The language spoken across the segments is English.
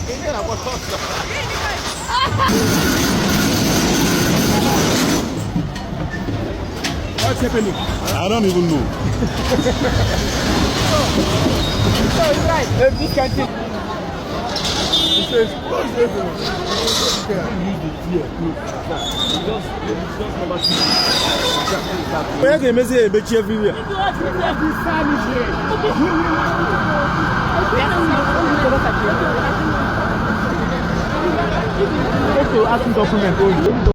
What's happening? I don't even know. This country. It says, where can I say a bitch everywhere? Document.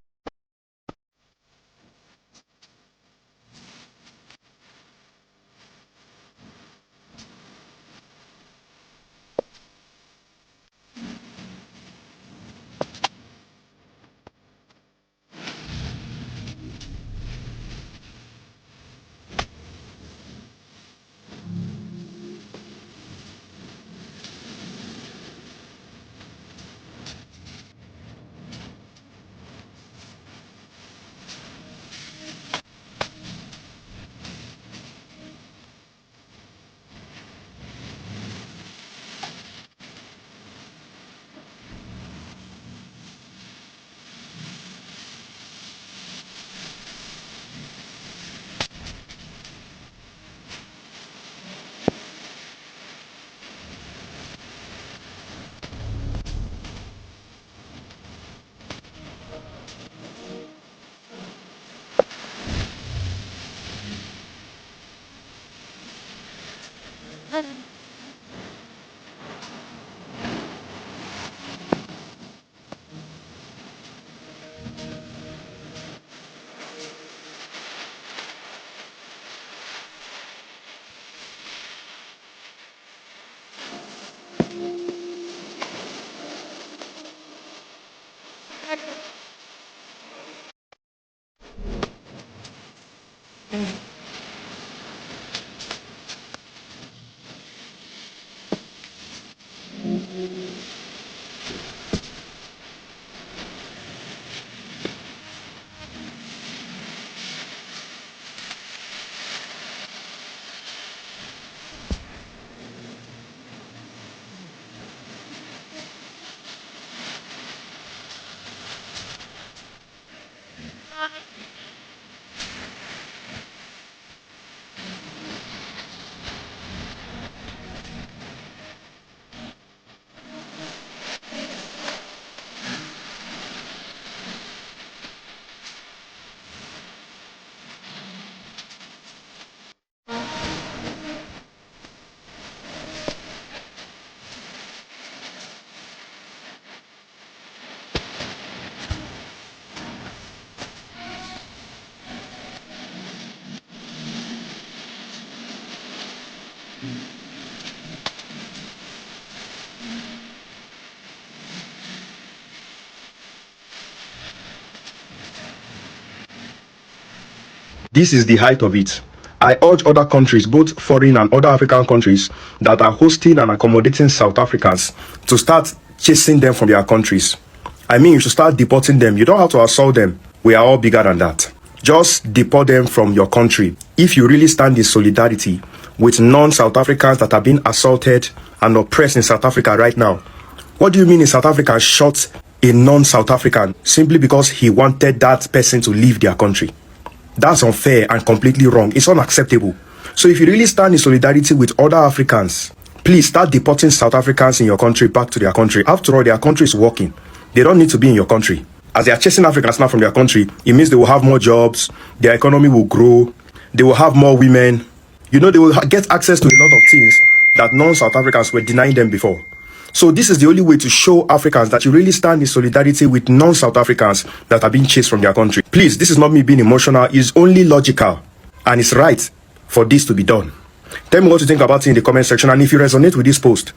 This is the height of it. I urge other countries, both foreign and other African countries, that are hosting and accommodating South Africans to start chasing them from their countries. I mean, you should start deporting them. You don't have to assault them. We are all bigger than that. Just deport them from your country. If you really stand in solidarity with non-South Africans that are being assaulted and oppressed in South Africa right now. What do you mean a South African shot a non-South African simply because he wanted that person to leave their country? That's unfair and completely wrong. It's unacceptable. So if you really stand in solidarity with other Africans, please start deporting South Africans in your country back to their country. After all, their country is working. They don't need to be in your country. As they are chasing Africans now from their country, it means they will have more jobs, their economy will grow, they will have more women. You know, they will get access to a lot of things that non-South Africans were denying them before. So this is the only way to show Africans that you really stand in solidarity with non-South Africans that are being chased from their country. Please, this is not me being emotional. It's only logical. And it's right for this to be done. Tell me what you think about it in the comment section. And if you resonate with this post,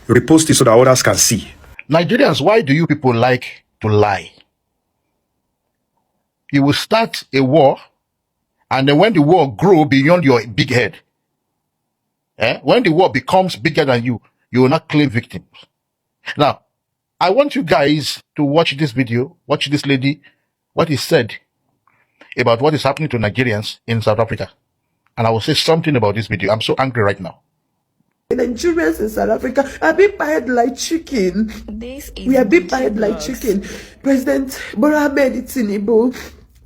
repost it so that others can see. Nigerians, why do you people like to lie? You will start a war, and then when the war grows beyond your big head, when the war becomes bigger than you, you will not claim victims. Now, I want you guys to watch this video, watch this lady, what he said about what is happening to Nigerians in South Africa. And I will say something about this video. I'm so angry right now. Nigerians in South Africa are being paid like chicken. We are being paid like chicken. President Bola Tinubu,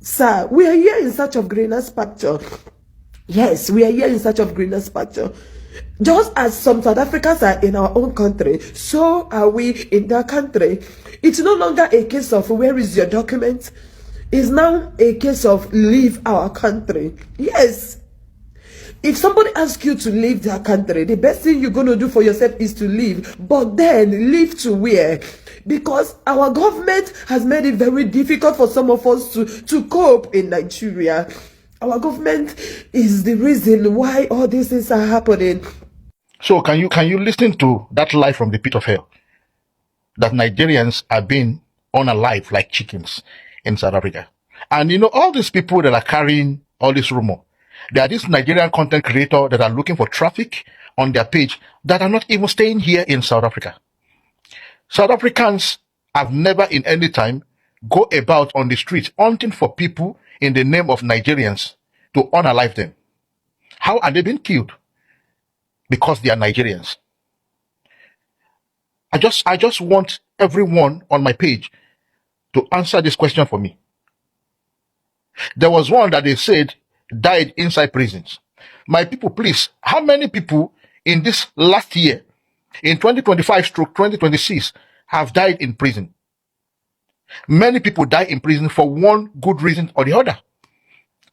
sir, we are here in search of greener pasture. Yes, we are here in search of greener pasture. Just as some South Africans are in our own country, so are we in their country. It's no longer a case of where is your document. It's now a case of leave our country. Yes. If somebody asks you to leave their country, the best thing you're going to do for yourself is to leave. But then, leave to where? Because our government has made it very difficult for some of us to cope in Nigeria. Our government is the reason why all these things are happening. So can you listen to that lie from the pit of hell? That Nigerians are being unalive like chickens in South Africa. And you know, all these people that are carrying all this rumor, there are these Nigerian content creators that are looking for traffic on their page that are not even staying here in South Africa. South Africans have never in any time go about on the streets hunting for people in the name of Nigerians to unalive them. How are they being killed? Because they are Nigerians. I just want everyone on my page to answer this question for me. There was one that they said died inside prisons. My people, please, how many people in this last year, in 2025/2026, have died in prison? Many people die in prison for one good reason or the other.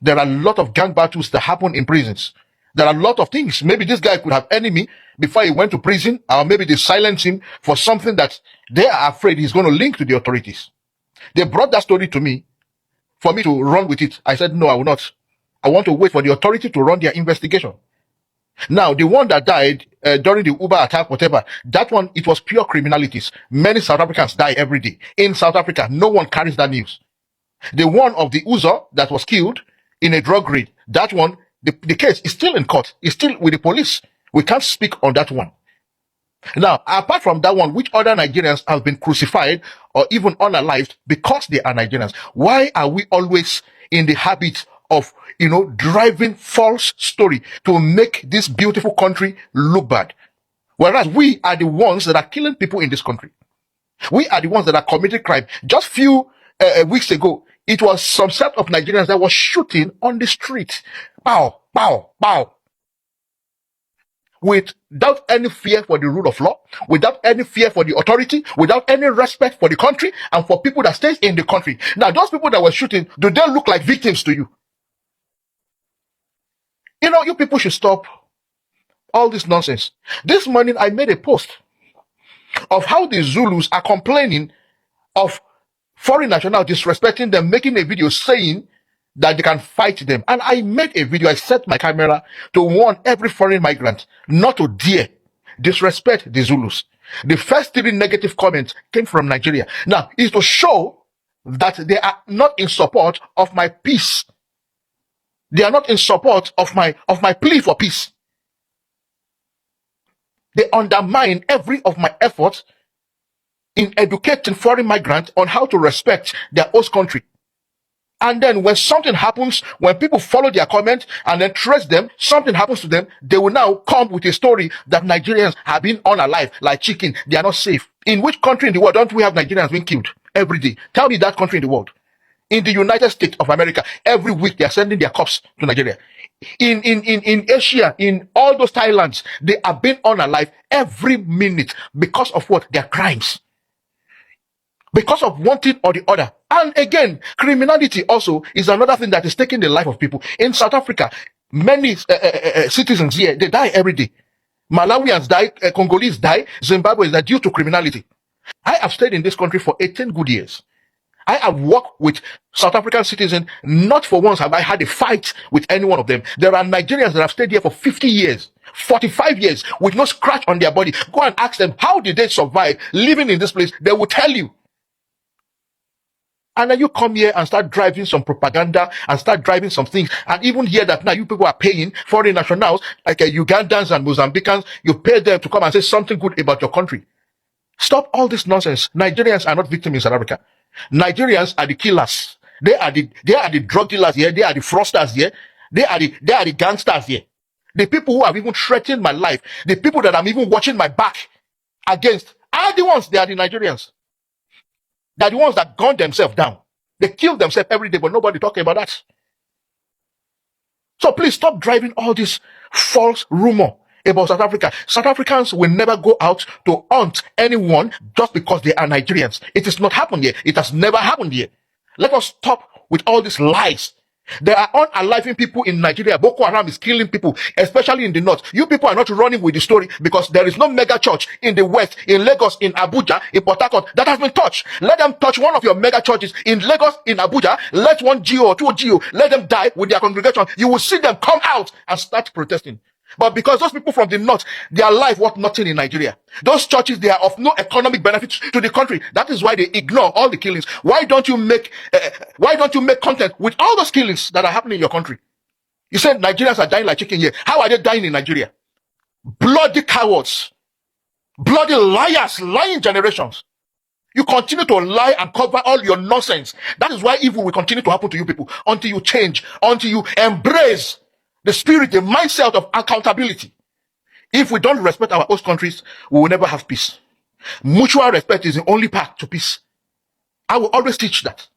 There are a lot of gang battles that happen in prisons. There are a lot of things. Maybe this guy could have enemy before he went to prison, or maybe they silenced him for something that they are afraid he's going to link to the authorities. They brought that story to me for me to run with it. I said, no, I will not. I want to wait for the authority to run their investigation. Now, the one that died during the Uber attack, whatever, that one, it was pure criminalities. Many South Africans die every day. In South Africa, no one carries that news. The one of the Uzo that was killed in a drug raid, that one, the case is still in court. It's still with the police. We can't speak on that one. Now, apart from that one, which other Nigerians have been crucified or even unalived because they are Nigerians? Why are we always in the habit of, driving false story to make this beautiful country look bad? Whereas we are the ones that are killing people in this country. We are the ones that are committing crime. Just few weeks ago, it was some set of Nigerians that was shooting on the street. Pow, pow, pow. Without any fear for the rule of law, without any fear for the authority, without any respect for the country and for people that stay in the country. Now, those people that were shooting, do they look like victims to you? You people should stop all this nonsense. This morning, I made a post of how the Zulus are complaining of foreign nationals disrespecting them, making a video saying that they can fight them. And I made a video, I set my camera to warn every foreign migrant not to dare disrespect the Zulus. The first 3 negative comments came from Nigeria. Now, it's to show that they are not in support of my peace. They are not in support of my plea for peace. They undermine every of my efforts in educating foreign migrants on how to respect their host country. And then when something happens, when people follow their comment and then trace them, something happens to them, they will now come with a story that Nigerians have been unalive like chicken. They are not safe. In which country in the world don't we have Nigerians being killed every day? Tell me that country in the world. In the United States of America, every week they are sending their cops to Nigeria. In Asia, in all those Thailands, they are being unalive every minute because of what? Their crimes. Because of one thing or the other. And again, criminality also is another thing that is taking the life of people. In South Africa, many citizens here, they die every day. Malawians die, Congolese die, Zimbabweans die due to criminality. I have stayed in this country for 18 good years. I have worked with South African citizens. Not for once have I had a fight with any one of them. There are Nigerians that have stayed here for 50 years, 45 years, with no scratch on their body. Go and ask them, how did they survive living in this place? They will tell you. And then you come here and start driving some propaganda and start driving some things. And even hear that now you people are paying foreign nationals, like Ugandans and Mozambicans, you pay them to come and say something good about your country. Stop all this nonsense. Nigerians are not victims in South Africa. Nigerians are the killers. They are the drug dealers here. They are the fraudsters here. They are the gangsters here. the people who have even threatened my life, the people that I'm even watching my back against, are the ones, they are the Nigerians. They are the ones that gunned themselves down. They kill themselves every day, but nobody talking about that. So please stop driving all this false rumor about South Africa. South Africans will never go out to hunt anyone just because they are Nigerians. It has not happened here. It has never happened here. Let us stop with all these lies. There are unaliving people in Nigeria. Boko Haram is killing people, especially in the north. You people are not running with the story because there is no mega church in the west, in Lagos, in Abuja, in Port Harcourt that has been touched. Let them touch one of your mega churches in Lagos, in Abuja. Let one GO or two GO, let them die with their congregation. You will see them come out and start protesting. But because those people from the north, their life worth nothing in Nigeria. Those churches, they are of no economic benefit to the country. That is why they ignore all the killings. Why don't you make content with all those killings that are happening in your country? You said Nigerians are dying like chicken here. How are they dying in Nigeria? Bloody cowards. Bloody liars, lying generations. You continue to lie and cover all your nonsense. That is why evil will continue to happen to you people until you change, until you embrace the spirit, the mindset of accountability. If we don't respect our host countries, we will never have peace. Mutual respect is the only path to peace. I will always teach that.